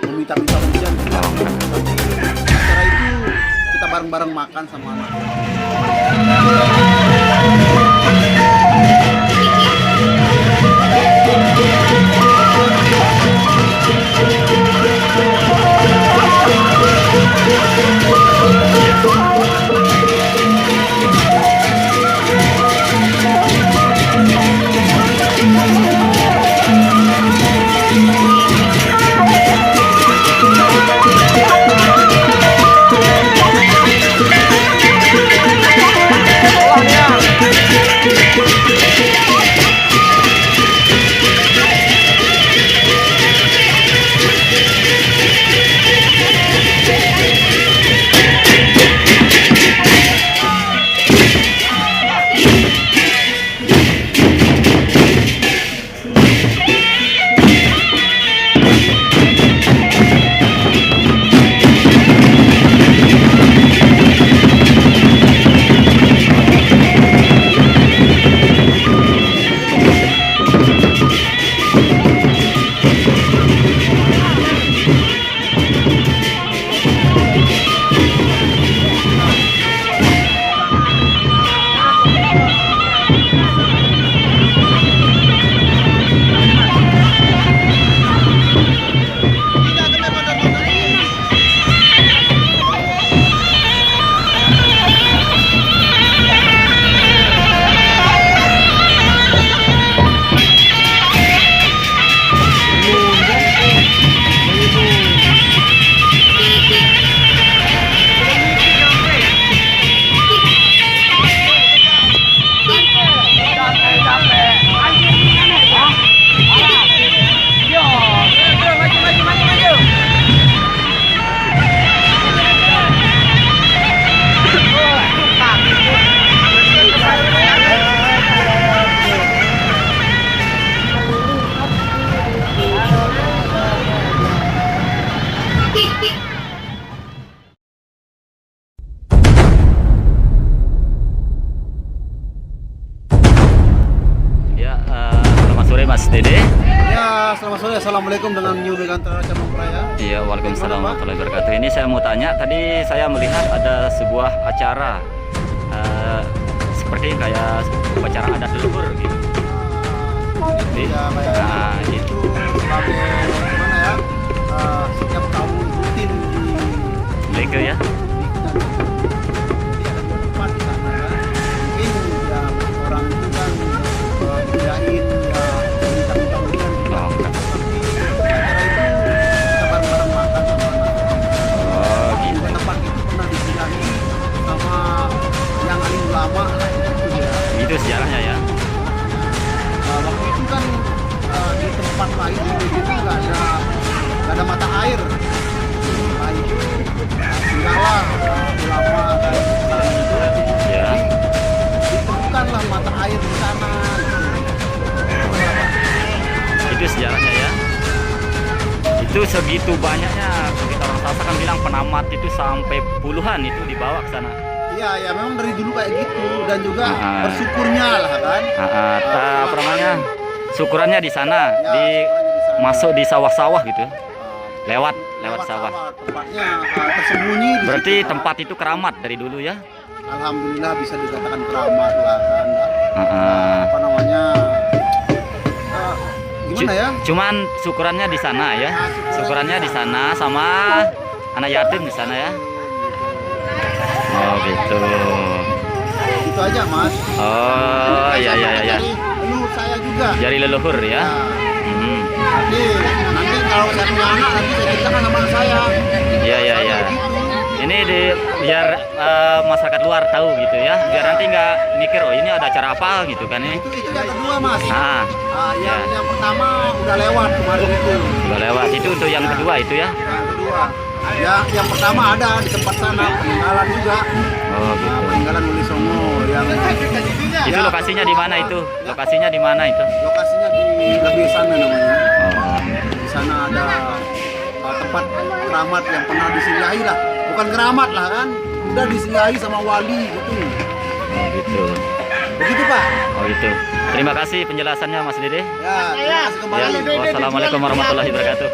meminta hujan, tapi secara itu kita bareng-bareng makan sama anak. Mas Dede. Ya, selamat sore. Assalamualaikum dengan New Megantara Cabang Raya. Iya, waalaikumsalam warahmatullahi wabarakatuh. Ini saya mau tanya, tadi saya melihat ada sebuah acara seperti kayak upacara adat leluhur gitu. Ya, kayak itu sebagai gimana ya? Setiap tahun rutin di Lege ya. Jadi ada dua tempat di sana ya. Mungkin ya orang itu kan ngerjain ya minta hujan. Oh, Tapi acara itu kita bareng-bareng makan sama anak. oh gitu. Tempat itu pernah dibilangi sama yang alim ulama lah itu ya. Itu sejarahnya ya. Waktu Itu segitu banyaknya, kita orang Sasak kan bilang penamat itu sampai puluhan itu dibawa ke sana. Iya, ya memang dari dulu kayak gitu dan juga bersyukurnya lah kan. Apa namanya? Syukurannya di sana, Ya, di syukurannya di sana. masuk di sawah-sawah gitu. Ah, Lewat lewat sawah. tempatnya tersembunyi di Berarti situ, kan. tempat itu keramat dari dulu ya? Alhamdulillah bisa dikatakan keramat lah kan. Heeh. Apa namanya? Gimana ya? Cuman syukurannya di sana ya. Syukurannya di sana sama anak yatim di sana ya. Oh gitu. Itu aja Mas. Oh iya iya iya. Dari leluhur saya juga. Jari leluhur ya. Hmm. Nanti kalau saya punya anak nanti saya ceritakan sama anak saya. Iya iya iya. Ini biar masyarakat luar tahu gitu ya. Biar nanti nggak mikir oh ini ada acara apa gitu kan ini. Itu yang kedua Mas. Yang pertama udah lewat kemarin itu. Udah lewat. Itu untuk yang kedua itu ya. Yang kedua. Yang pertama ada di tempat sana peninggalan juga. Oh gitu. Peninggalan Wali Songo yang Itu lokasinya di mana itu? Lokasinya di mana itu? Lokasinya di lebih sana namanya. Oh. Di sana ada tempat keramat yang pernah disinggahi lah. Bukan keramat lah kan, udah disinggahi sama wali gitu. Oh gitu. Begitu Pak. Oh itu. Terima kasih penjelasannya Mas Dede. Ya, terima kasih kembali. Ya, wassalamualaikum warahmatullahi wabarakatuh.